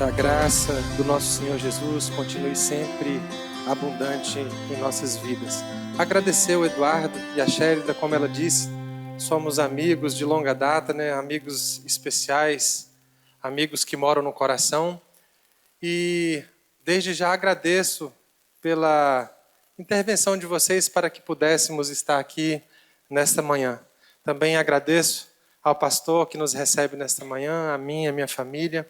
Que a graça do nosso Senhor Jesus continue sempre abundante em nossas vidas. Agradecer o Eduardo e a Shérida, como ela disse, somos amigos de longa data, né? Amigos especiais, amigos que moram no coração. E desde já agradeço pela intervenção de vocês para que pudéssemos estar aqui nesta manhã. Também agradeço ao pastor que nos recebe nesta manhã, a mim e a minha família.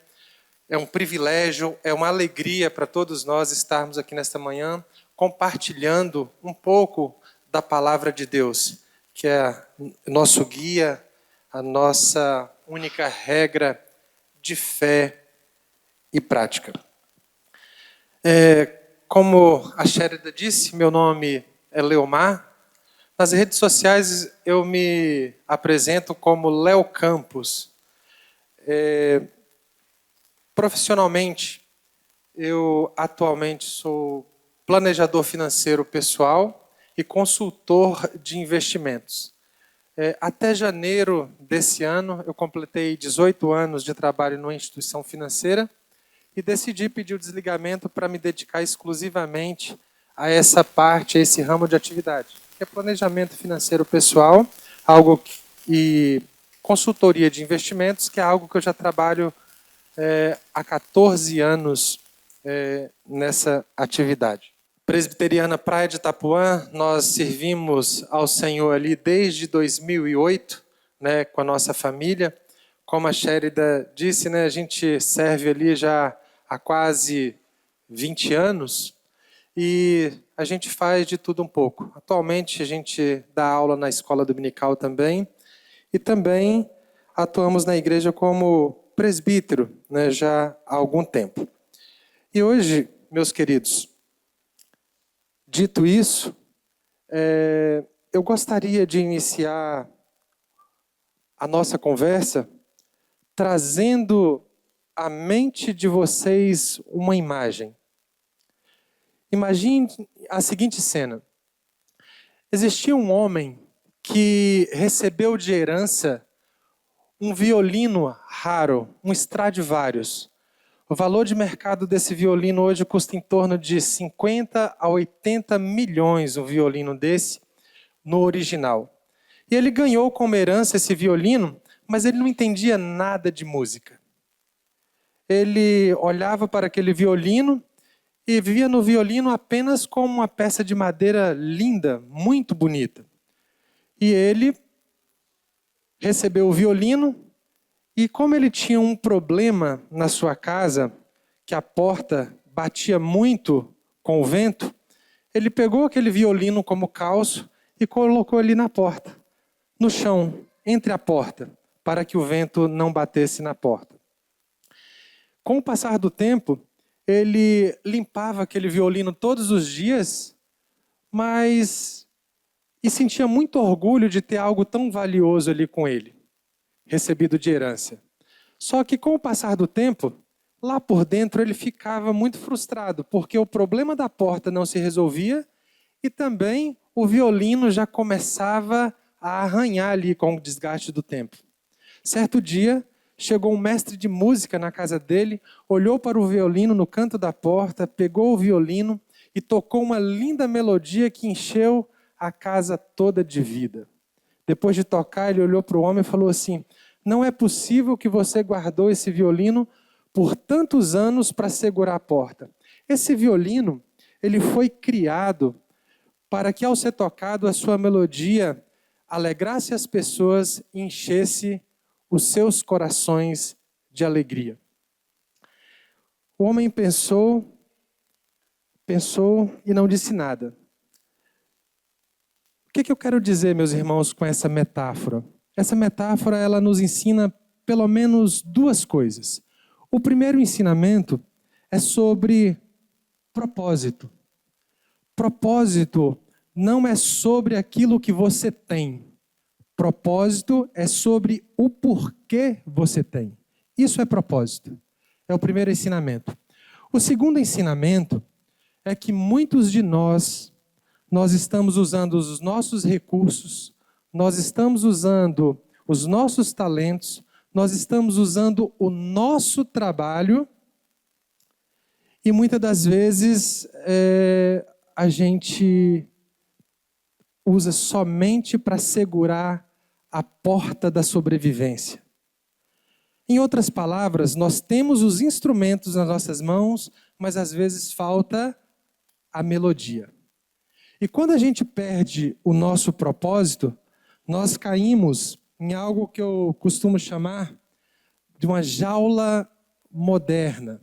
É um privilégio, é uma alegria para todos nós estarmos aqui nesta manhã compartilhando um pouco da palavra de Deus, que é nosso guia, a nossa única regra de fé e prática. Como a Shérida disse, meu nome é Leomar. Nas redes sociais eu me apresento como Léo Campos. Profissionalmente, eu atualmente sou planejador financeiro pessoal e consultor de investimentos. Até janeiro desse ano, eu completei 18 anos de trabalho numa instituição financeira e decidi pedir o desligamento para me dedicar exclusivamente a essa parte, a esse ramo de atividade, que é planejamento financeiro pessoal, e consultoria de investimentos, que é algo que eu já trabalho há 14 anos nessa atividade. Presbiteriana Praia de Itapuã, nós servimos ao Senhor ali desde 2008, né, com a nossa família. Como a Shérida disse, né, a gente serve ali já há quase 20 anos e a gente faz de tudo um pouco. Atualmente a gente dá aula na escola dominical também e também atuamos na igreja como presbítero, né, já há algum tempo. E hoje, meus queridos, dito isso, eu gostaria de iniciar a nossa conversa trazendo à mente de vocês uma imagem. Imagine a seguinte cena. Existia um homem que recebeu de herança um violino raro, um Stradivarius. O valor de mercado desse violino hoje custa em torno de 50 a 80 milhões, um violino desse, no original. E ele ganhou como herança esse violino, mas ele não entendia nada de música. Ele olhava para aquele violino e via no violino apenas como uma peça de madeira linda, muito bonita. E ele recebeu o violino e como ele tinha um problema na sua casa, que a porta batia muito com o vento, ele pegou aquele violino como calço e colocou ali na porta, no chão, entre a porta, para que o vento não batesse na porta. Com o passar do tempo, ele limpava aquele violino todos os dias, e sentia muito orgulho de ter algo tão valioso ali com ele, recebido de herança. Só que com o passar do tempo, lá por dentro ele ficava muito frustrado, porque o problema da porta não se resolvia e também o violino já começava a arranhar ali com o desgaste do tempo. Certo dia, chegou um mestre de música na casa dele, olhou para o violino no canto da porta, pegou o violino e tocou uma linda melodia que encheu a casa toda de vida. Depois de tocar, ele olhou para o homem e falou assim: não é possível que você guardou esse violino por tantos anos para segurar a porta. Esse violino, ele foi criado para que ao ser tocado a sua melodia alegrasse as pessoas e enchesse os seus corações de alegria. O homem pensou e não disse nada. O que eu quero dizer, meus irmãos, com essa metáfora? Essa metáfora, ela nos ensina pelo menos duas coisas. O primeiro ensinamento é sobre propósito. Propósito não é sobre aquilo que você tem. Propósito é sobre o porquê você tem. Isso é propósito. É o primeiro ensinamento. O segundo ensinamento é que muitos de nós estamos usando os nossos recursos, nós estamos usando os nossos talentos, nós estamos usando o nosso trabalho E muitas das vezes a gente usa somente para segurar a porta da sobrevivência. Em outras palavras, nós temos os instrumentos nas nossas mãos, mas às vezes falta a melodia. E quando a gente perde o nosso propósito, nós caímos em algo que eu costumo chamar de uma jaula moderna.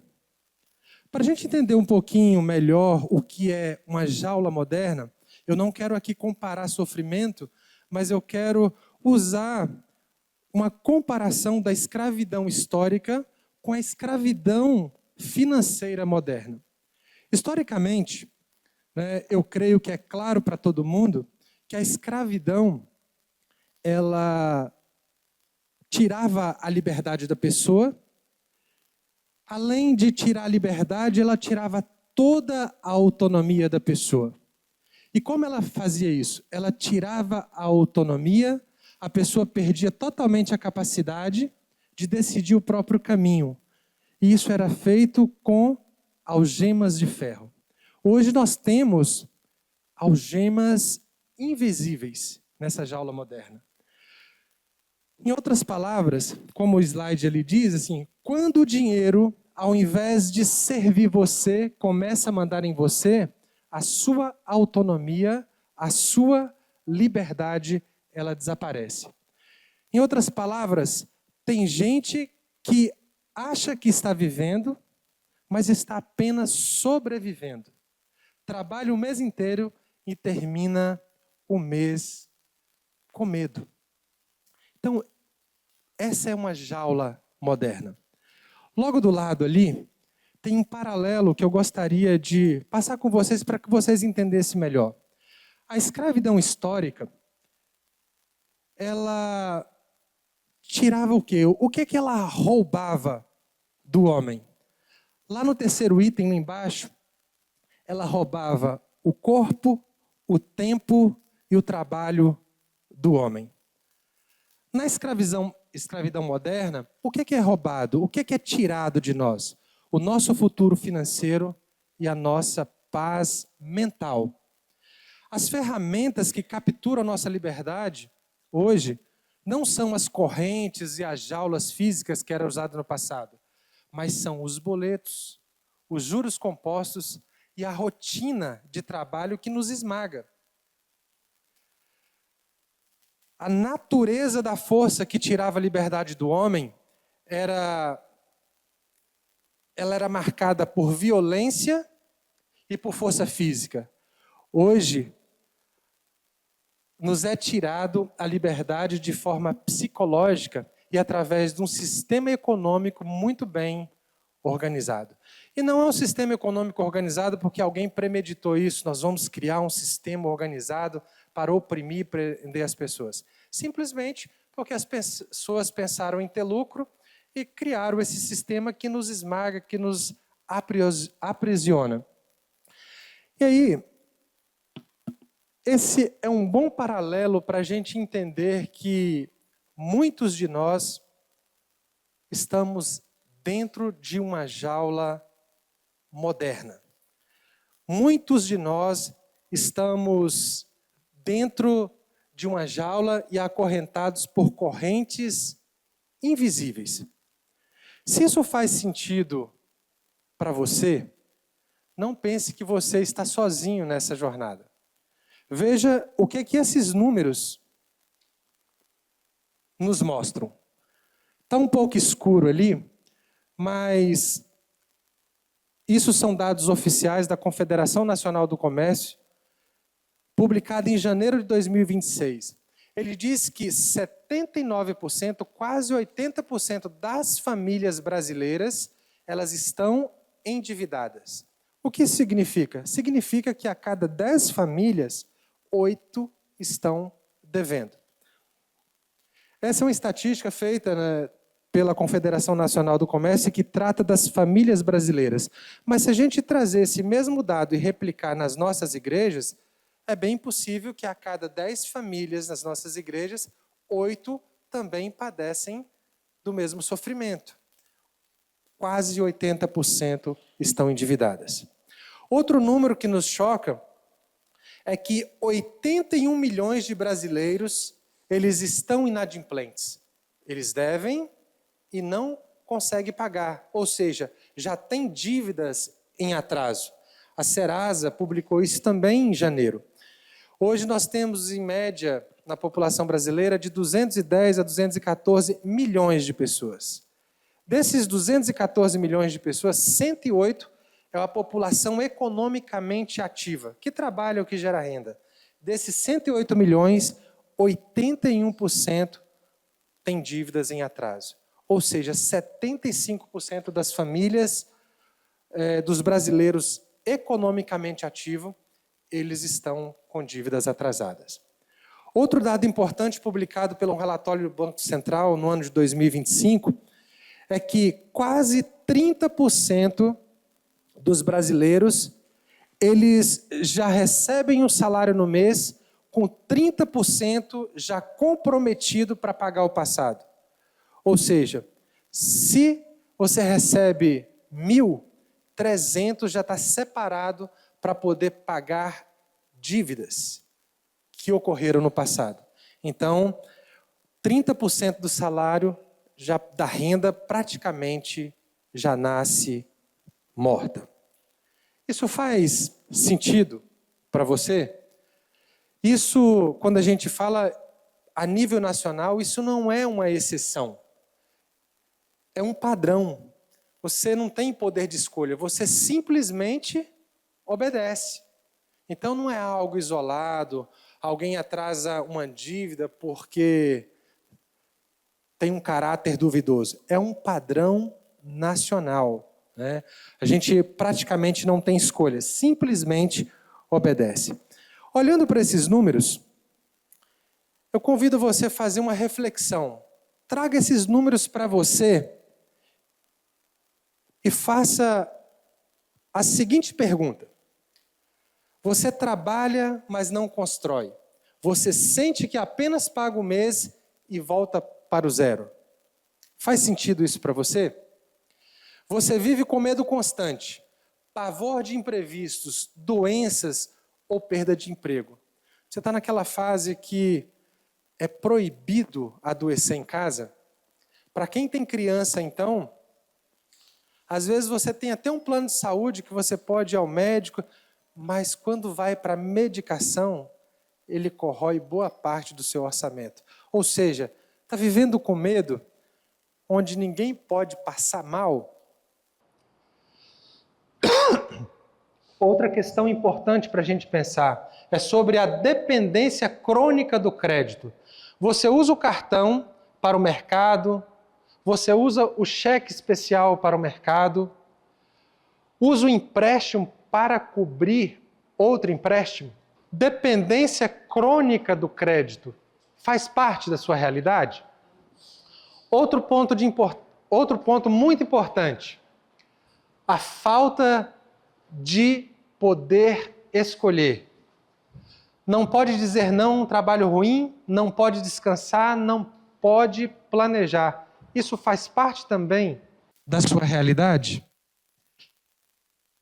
Para a gente entender um pouquinho melhor o que é uma jaula moderna, eu não quero aqui comparar sofrimento, mas eu quero usar uma comparação da escravidão histórica com a escravidão financeira moderna. Historicamente, eu creio que é claro para todo mundo que a escravidão ela tirava a liberdade da pessoa. Além de tirar a liberdade, ela tirava toda a autonomia da pessoa. E como ela fazia isso? Ela tirava a autonomia, a pessoa perdia totalmente a capacidade de decidir o próprio caminho. E isso era feito com algemas de ferro. Hoje nós temos algemas invisíveis nessa jaula moderna. Em outras palavras, como o slide ali diz, assim, quando o dinheiro, ao invés de servir você, começa a mandar em você, a sua autonomia, a sua liberdade, ela desaparece. Em outras palavras, tem gente que acha que está vivendo, mas está apenas sobrevivendo. Trabalha o mês inteiro e termina o mês com medo. Então, essa é uma jaula moderna. Logo do lado ali, tem um paralelo que eu gostaria de passar com vocês para que vocês entendessem melhor. A escravidão histórica, ela tirava o quê? O que ela roubava do homem? Lá no terceiro item, lá embaixo, ela roubava o corpo, o tempo e o trabalho do homem. Na escravidão moderna, o que é roubado? O que é tirado de nós? O nosso futuro financeiro e a nossa paz mental. As ferramentas que capturam a nossa liberdade, hoje, não são as correntes e as jaulas físicas que eram usadas no passado, mas são os boletos, os juros compostos e a rotina de trabalho que nos esmaga. A natureza da força que tirava a liberdade do homem ela era marcada por violência e por força física. Hoje, nos é tirado a liberdade de forma psicológica e através de um sistema econômico muito bem organizado. E não é um sistema econômico organizado porque alguém premeditou isso, nós vamos criar um sistema organizado para oprimir e prender as pessoas. Simplesmente porque as pessoas pensaram em ter lucro e criaram esse sistema que nos esmaga, que nos aprisiona. E aí, esse é um bom paralelo para a gente entender que muitos de nós estamos dentro de uma jaula moderna. Muitos de nós estamos dentro de uma jaula e acorrentados por correntes invisíveis. Se isso faz sentido para você, não pense que você está sozinho nessa jornada. Veja o que esses números nos mostram. Está um pouco escuro ali, mas isso são dados oficiais da Confederação Nacional do Comércio, publicado em janeiro de 2026. Ele diz que 79%, quase 80% das famílias brasileiras, elas estão endividadas. O que isso significa? Significa que a cada 10 famílias, 8 estão devendo. Essa é uma estatística feita pela Confederação Nacional do Comércio que trata das famílias brasileiras. Mas se a gente trazer esse mesmo dado e replicar nas nossas igrejas, é bem possível que a cada 10 famílias nas nossas igrejas, 8 também padecem do mesmo sofrimento. quase 80% estão endividadas. Outro número que nos choca é que 81 milhões de brasileiros, eles estão inadimplentes. Eles devem e não conseguem pagar, ou seja, já têm dívidas em atraso. A Serasa publicou isso também em janeiro. Hoje nós temos, em média, na população brasileira, de 210 a 214 milhões de pessoas. Desses 214 milhões de pessoas, 108 é a população economicamente ativa, que trabalha ou que gera renda. Desses 108 milhões, 81% tem dívidas em atraso. Ou seja, 75% das famílias dos brasileiros economicamente ativos, eles estão com dívidas atrasadas. Outro dado importante publicado pelo relatório do Banco Central no ano de 2025 é que quase 30% dos brasileiros, eles já recebem um salário no mês com 30% já comprometido para pagar o passado. Ou seja, se você recebe 1.000, 300 já está separado para poder pagar dívidas que ocorreram no passado. Então, 30% do salário da renda praticamente já nasce morta. Isso faz sentido para você? Isso, quando a gente fala a nível nacional, isso não é uma exceção. É um padrão. Você não tem poder de escolha, você simplesmente obedece. Então não é algo isolado, alguém atrasa uma dívida porque tem um caráter duvidoso. É um padrão nacional. Né? A gente praticamente não tem escolha, simplesmente obedece. Olhando para esses números, eu convido você a fazer uma reflexão. Traga esses números para você e faça a seguinte pergunta. Você trabalha, mas não constrói. Você sente que apenas paga o mês e volta para o zero. Faz sentido isso para você? Você vive com medo constante, pavor de imprevistos, doenças ou perda de emprego. Você está naquela fase que é proibido adoecer em casa? Para quem tem criança, então, às vezes você tem até um plano de saúde que você pode ir ao médico, mas quando vai para a medicação, ele corrói boa parte do seu orçamento. Ou seja, está vivendo com medo, onde ninguém pode passar mal. Outra questão importante para a gente pensar é sobre a dependência crônica do crédito. Você usa o cartão para o mercado, você usa o cheque especial para o mercado, usa o empréstimo para cobrir outro empréstimo. Dependência crônica do crédito faz parte da sua realidade? Outro ponto muito importante, a falta de poder escolher. Não pode dizer não a um trabalho ruim, não pode descansar, não pode planejar. Isso faz parte também da sua realidade?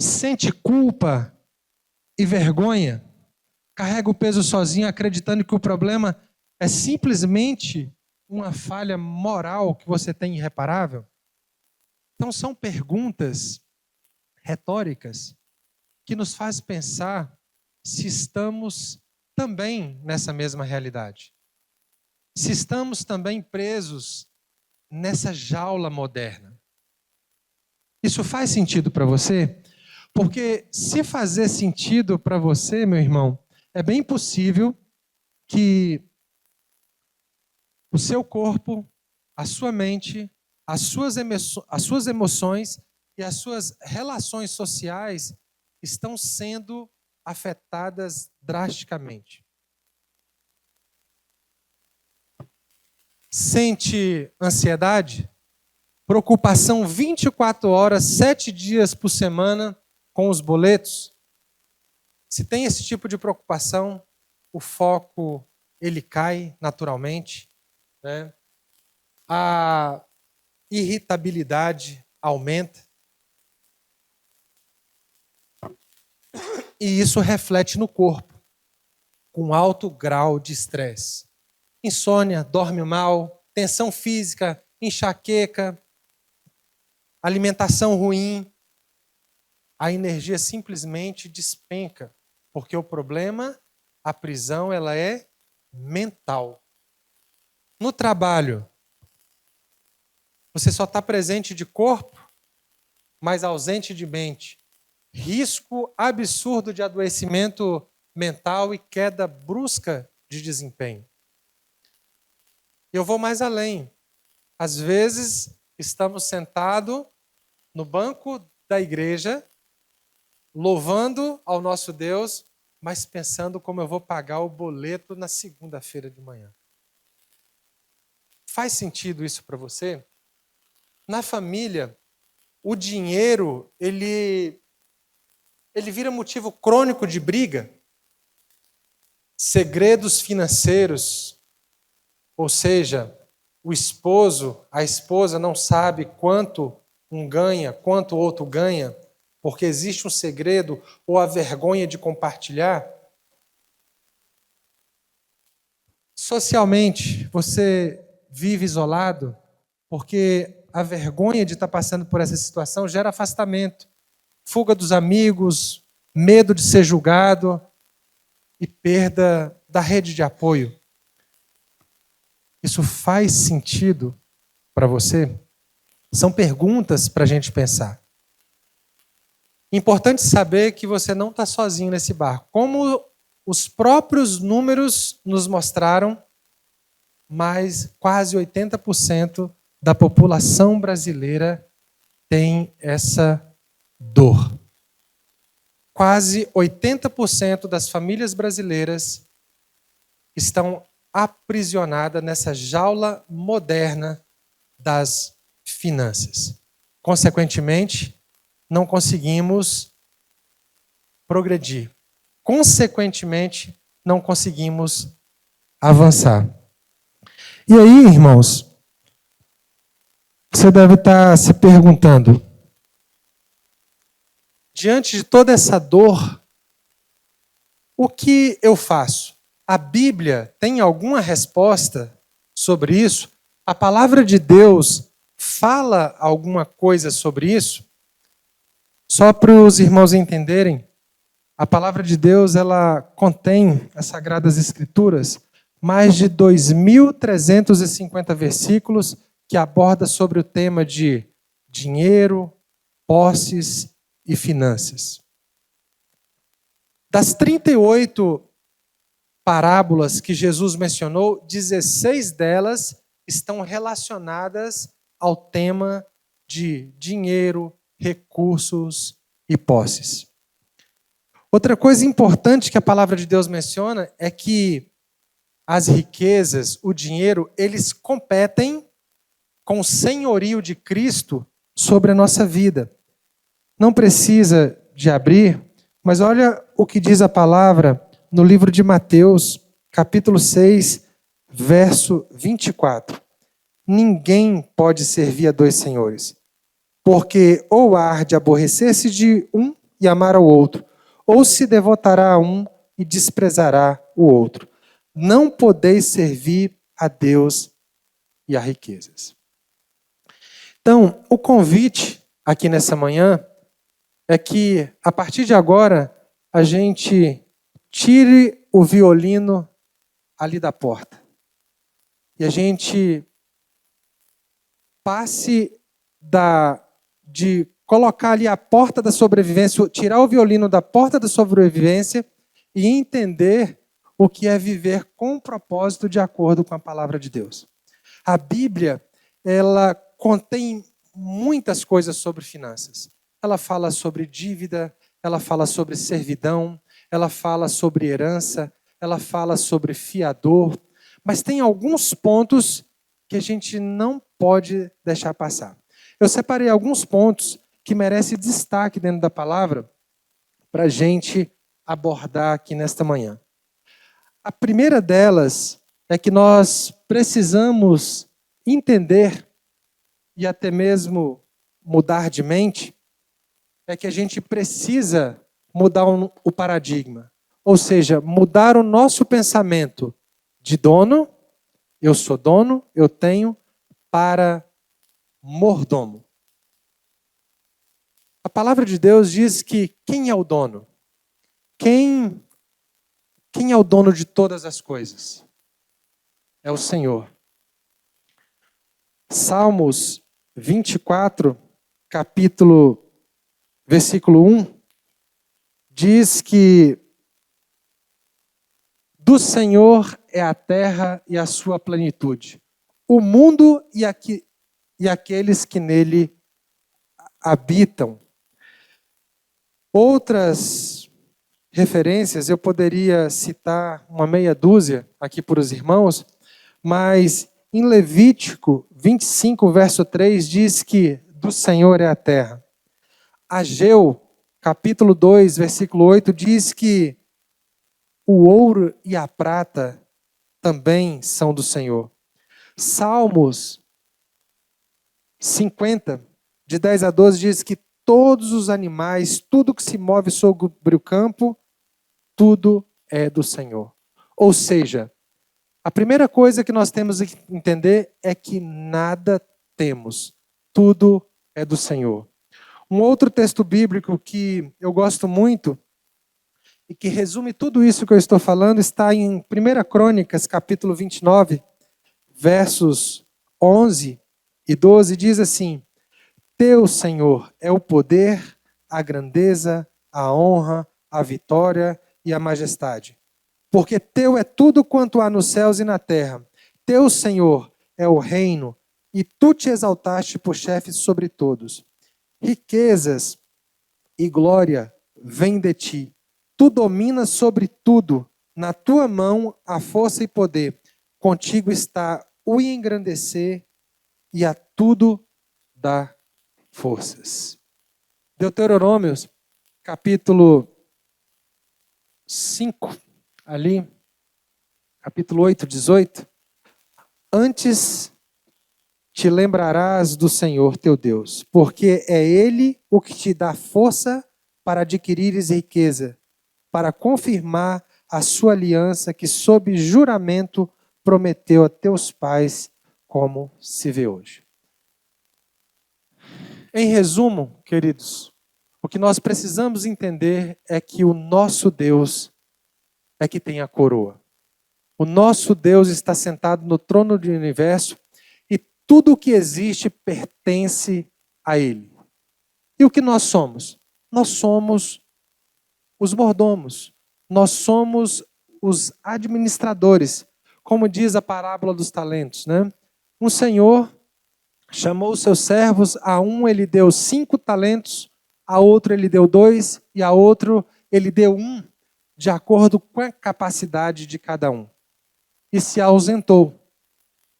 Sente culpa e vergonha? Carrega o peso sozinho, acreditando que o problema é simplesmente uma falha moral que você tem irreparável? Então são perguntas retóricas que nos faz pensar se estamos também nessa mesma realidade. Se estamos também presos nessa jaula moderna. Isso faz sentido para você? Porque se fazer sentido para você, meu irmão, é bem possível que o seu corpo, a sua mente, as suas emoções e as suas relações sociais estão sendo afetadas drasticamente. Sente ansiedade? Preocupação 24 horas, 7 dias por semana com os boletos? Se tem esse tipo de preocupação, o foco ele cai naturalmente, né? A irritabilidade, aumenta. E isso reflete no corpo, com alto grau de estresse. Insônia, dorme mal, tensão física, enxaqueca, alimentação ruim. A energia simplesmente despenca, porque o problema, a prisão, ela é mental. No trabalho, você só está presente de corpo, mas ausente de mente. Risco absurdo de adoecimento mental e queda brusca de desempenho. Eu vou mais além. Às vezes, estamos sentados no banco da igreja, louvando ao nosso Deus, mas pensando como eu vou pagar o boleto na segunda-feira de manhã. Faz sentido isso para você? Na família, o dinheiro, ele vira motivo crônico de briga. Segredos financeiros, ou seja, o esposo, a esposa não sabe quanto um ganha, quanto o outro ganha, porque existe um segredo ou a vergonha de compartilhar. Socialmente, você vive isolado porque a vergonha de estar passando por essa situação gera afastamento, fuga dos amigos, medo de ser julgado e perda da rede de apoio. Isso faz sentido para você? São perguntas para a gente pensar. Importante saber que você não está sozinho nesse barco. Como os próprios números nos mostraram, mais quase 80% da população brasileira tem essa dor. Quase 80% das famílias brasileiras estão aprisionadas nessa jaula moderna das finanças. Consequentemente, não conseguimos progredir. Consequentemente, não conseguimos avançar. E aí, irmãos, você deve estar se perguntando, diante de toda essa dor, o que eu faço? A Bíblia tem alguma resposta sobre isso? A palavra de Deus fala alguma coisa sobre isso? Só para os irmãos entenderem, a palavra de Deus, ela contém, as Sagradas Escrituras, mais de 2.350 versículos que aborda sobre o tema de dinheiro, posses e finanças. Das 38 parábolas que Jesus mencionou, 16 delas estão relacionadas ao tema de dinheiro, recursos e posses. Outra coisa importante que a palavra de Deus menciona é que as riquezas, o dinheiro, eles competem com o senhorio de Cristo sobre a nossa vida. Não precisa de abrir, mas olha o que diz a palavra no livro de Mateus, capítulo 6, verso 24. Ninguém pode servir a dois senhores, porque ou há de aborrecer-se de um e amar ao outro, ou se devotará a um e desprezará o outro. Não podeis servir a Deus e a riquezas. Então, o convite aqui nessa manhã é que, a partir de agora, a gente tire o violino ali da porta. E a gente passe de colocar ali a porta da sobrevivência, tirar o violino da porta da sobrevivência e entender o que é viver com propósito de acordo com a palavra de Deus. A Bíblia, ela contém muitas coisas sobre finanças. Ela fala sobre dívida, ela fala sobre servidão, ela fala sobre herança, ela fala sobre fiador, mas tem alguns pontos que a gente não pode deixar passar. Eu separei alguns pontos que merecem destaque dentro da palavra para a gente abordar aqui nesta manhã. A primeira delas é que nós precisamos entender e até mesmo mudar de mente é que a gente precisa mudar o paradigma. Ou seja, mudar o nosso pensamento de dono, eu sou dono, eu tenho, para mordomo. A palavra de Deus diz que quem é o dono? Quem é o dono de todas as coisas? É o Senhor. Salmos 24, versículo 1, diz que do Senhor é a terra e a sua plenitude, o mundo e aqueles que nele habitam. Outras referências, eu poderia citar uma meia dúzia aqui para os irmãos, mas em Levítico 25, verso 3, diz que do Senhor é a terra. Ageu, capítulo 2, versículo 8, diz que o ouro e a prata também são do Senhor. Salmos 50, de 10 a 12, diz que todos os animais, tudo que se move sobre o campo, tudo é do Senhor. Ou seja, a primeira coisa que nós temos que entender é que nada temos, tudo é do Senhor. Um outro texto bíblico que eu gosto muito e que resume tudo isso que eu estou falando está em 1 Crônicas, capítulo 29, versos 11 e 12, diz assim: Teu, Senhor, é o poder, a grandeza, a honra, a vitória e a majestade. Porque teu é tudo quanto há nos céus e na terra. Teu, Senhor, é o reino, e tu te exaltaste por chefe sobre todos. Riquezas e glória vêm de ti. Tu dominas sobre tudo. Na tua mão há força e poder. Contigo está o engrandecer e a tudo dar forças. Deuteronômios, capítulo 5, ali, capítulo 8, 18. Antes te lembrarás do Senhor teu Deus, porque é Ele o que te dá força para adquirires riqueza, para confirmar a sua aliança que sob juramento prometeu a teus pais, como se vê hoje. Em resumo, queridos, o que nós precisamos entender é que o nosso Deus é que tem a coroa. O nosso Deus está sentado no trono do universo e tudo o que existe pertence a Ele. E o que nós somos? Nós somos os mordomos. Nós somos os administradores. Como diz a parábola dos talentos, né? Um senhor chamou os seus servos, a um ele deu 5 talentos, a outro ele deu 2 e a outro ele deu 1, de acordo com a capacidade de cada um. E se ausentou.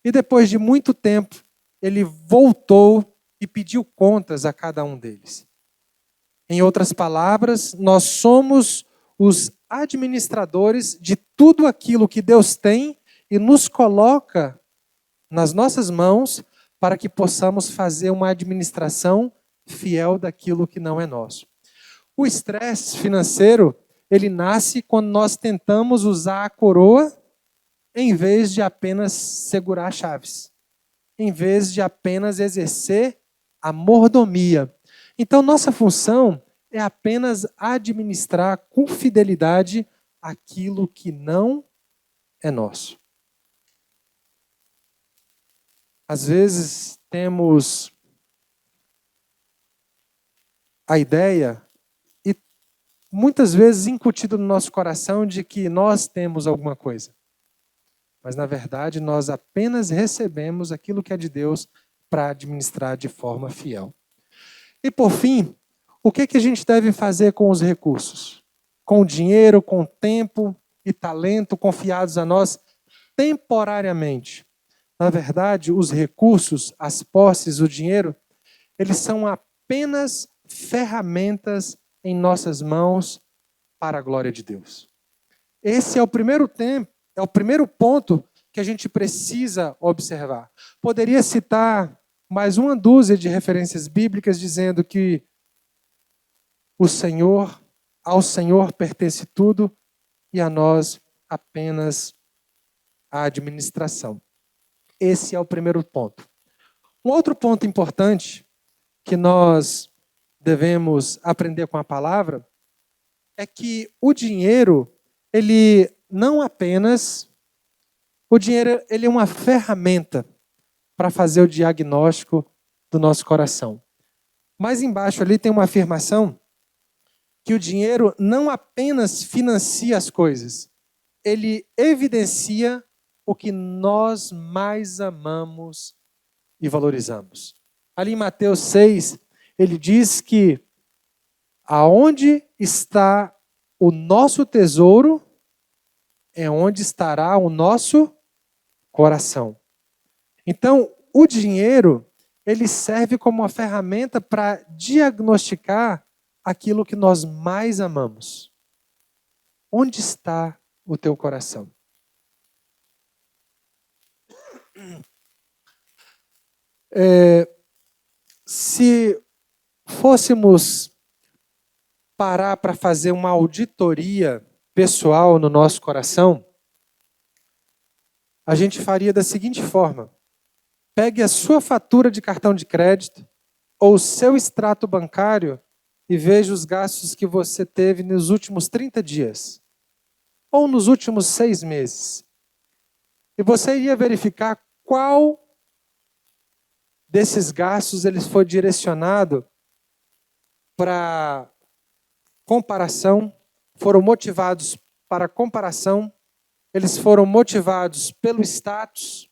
E depois de muito tempo, ele voltou e pediu contas a cada um deles. Em outras palavras, nós somos os administradores de tudo aquilo que Deus tem e nos coloca nas nossas mãos para que possamos fazer uma administração fiel daquilo que não é nosso. O estresse financeiro, ele nasce quando nós tentamos usar a coroa em vez de apenas segurar chaves, em vez de apenas exercer a mordomia. Então, nossa função é apenas administrar com fidelidade aquilo que não é nosso. Às vezes temos a ideia, e muitas vezes incutido no nosso coração, de que nós temos alguma coisa. Mas, na verdade, nós apenas recebemos aquilo que é de Deus para administrar de forma fiel. E, por fim, o que a gente deve fazer com os recursos? Com o dinheiro, com o tempo e talento confiados a nós temporariamente. Na verdade, os recursos, as posses, o dinheiro, eles são apenas ferramentas em nossas mãos para a glória de Deus. Esse é o primeiro ponto que a gente precisa observar. Poderia citar mais uma dúzia de referências bíblicas dizendo que ao Senhor pertence tudo e a nós apenas a administração. Esse é o primeiro ponto. Um outro ponto importante que nós devemos aprender com a palavra é que o dinheiro, ele não apenas... O dinheiro, ele é uma ferramenta para fazer o diagnóstico do nosso coração. Mais embaixo ali tem uma afirmação que o dinheiro não apenas financia as coisas, ele evidencia o que nós mais amamos e valorizamos. Ali em Mateus 6, ele diz que aonde está o nosso tesouro, é onde estará o nosso coração. Então, o dinheiro, ele serve como uma ferramenta para diagnosticar aquilo que nós mais amamos. Onde está o teu coração? Se fôssemos parar para fazer uma auditoria pessoal no nosso coração, a gente faria da seguinte forma: pegue a sua fatura de cartão de crédito ou o seu extrato bancário e veja os gastos que você teve nos últimos 30 dias ou nos últimos 6 meses. E você iria verificar qual desses gastos eles foi direcionado para comparação, foram motivados para comparação, eles foram motivados pelo status,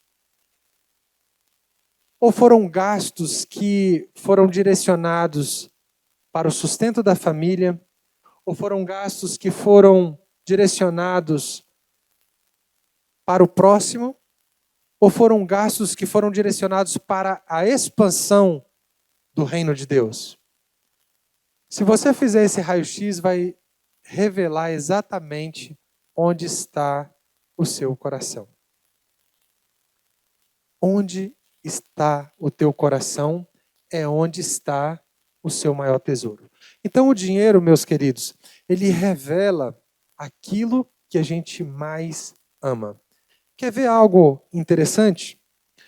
ou foram gastos que foram direcionados para o sustento da família, ou foram gastos que foram direcionados para o próximo, ou foram gastos que foram direcionados para a expansão do reino de Deus? Se você fizer esse raio-x, vai revelar exatamente onde está o seu coração. Onde está o teu coração é onde está o seu maior tesouro. Então o dinheiro, meus queridos, ele revela aquilo que a gente mais ama. Quer ver algo interessante?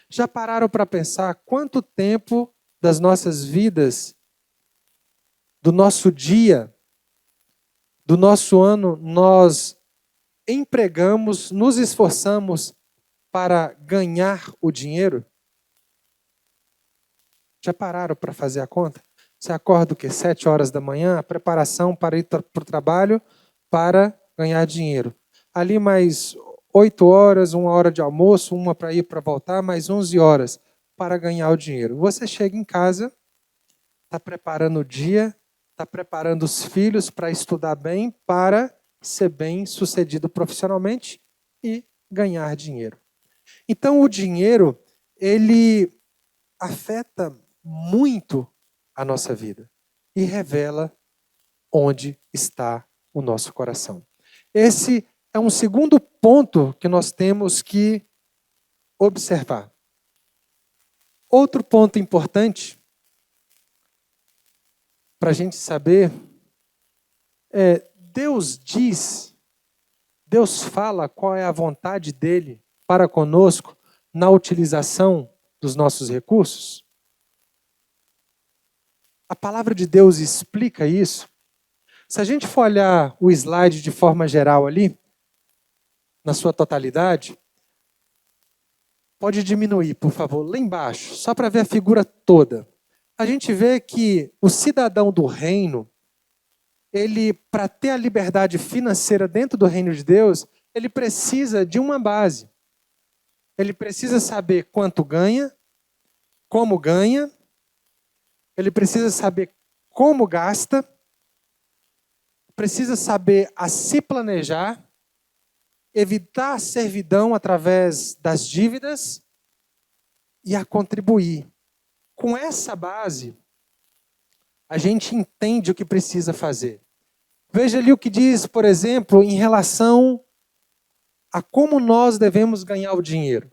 Já pararam para pensar quanto tempo das nossas vidas, do nosso dia, do nosso ano, nós empregamos, nos esforçamos para ganhar o dinheiro? Já pararam para fazer a conta? Você acorda o quê? 7 horas da manhã, a preparação para ir para o trabalho para ganhar dinheiro. Ali mais 8 horas, 1 hora de almoço, uma para ir para voltar, mais 11 horas para ganhar o dinheiro. Você chega em casa, está preparando o dia, está preparando os filhos para estudar bem, para ser bem sucedido profissionalmente e ganhar dinheiro. Então o dinheiro, ele afeta muito a nossa vida e revela onde está o nosso coração. Esse é um segundo ponto que nós temos que observar. Outro ponto importante para a gente saber é: Deus fala qual é a vontade dele para conosco na utilização dos nossos recursos? A palavra de Deus explica isso. Se a gente for olhar o slide de forma geral ali, na sua totalidade, pode diminuir, por favor, lá embaixo, só para ver a figura toda. A gente vê que o cidadão do reino, ele, para ter a liberdade financeira dentro do reino de Deus, ele precisa de uma base. Ele precisa saber quanto ganha, como ganha, ele precisa saber como gasta, precisa saber a se planejar, evitar a servidão através das dívidas e a contribuir. Com essa base, a gente entende o que precisa fazer. Veja ali o que diz, por exemplo, em relação a como nós devemos ganhar o dinheiro.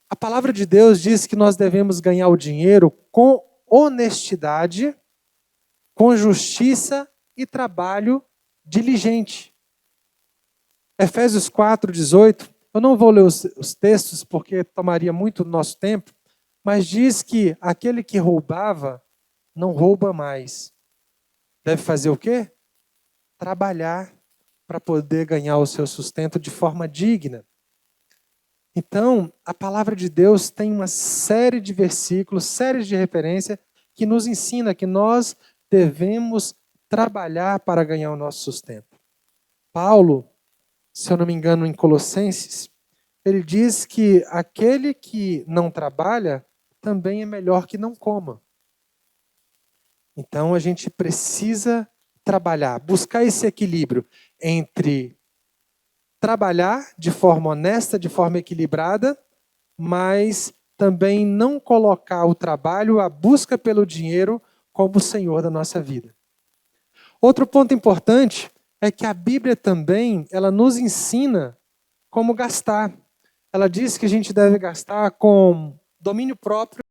A palavra de Deus diz que nós devemos ganhar o dinheiro com honestidade, com justiça e trabalho diligente. Efésios 4:18, eu não vou ler os textos porque tomaria muito do nosso tempo, mas diz que aquele que roubava não rouba mais. Deve fazer o quê? Trabalhar para poder ganhar o seu sustento de forma digna. Então, a palavra de Deus tem uma série de versículos, séries de referência que nos ensina que nós devemos trabalhar para ganhar o nosso sustento. Paulo, se eu não me engano, em Colossenses, ele diz que aquele que não trabalha também é melhor que não coma. Então, a gente precisa trabalhar, buscar esse equilíbrio entre trabalhar de forma honesta, de forma equilibrada, mas também não colocar o trabalho, a busca pelo dinheiro, como o Senhor da nossa vida. Outro ponto importante é que a Bíblia também, ela nos ensina como gastar. Ela diz que a gente deve gastar com domínio próprio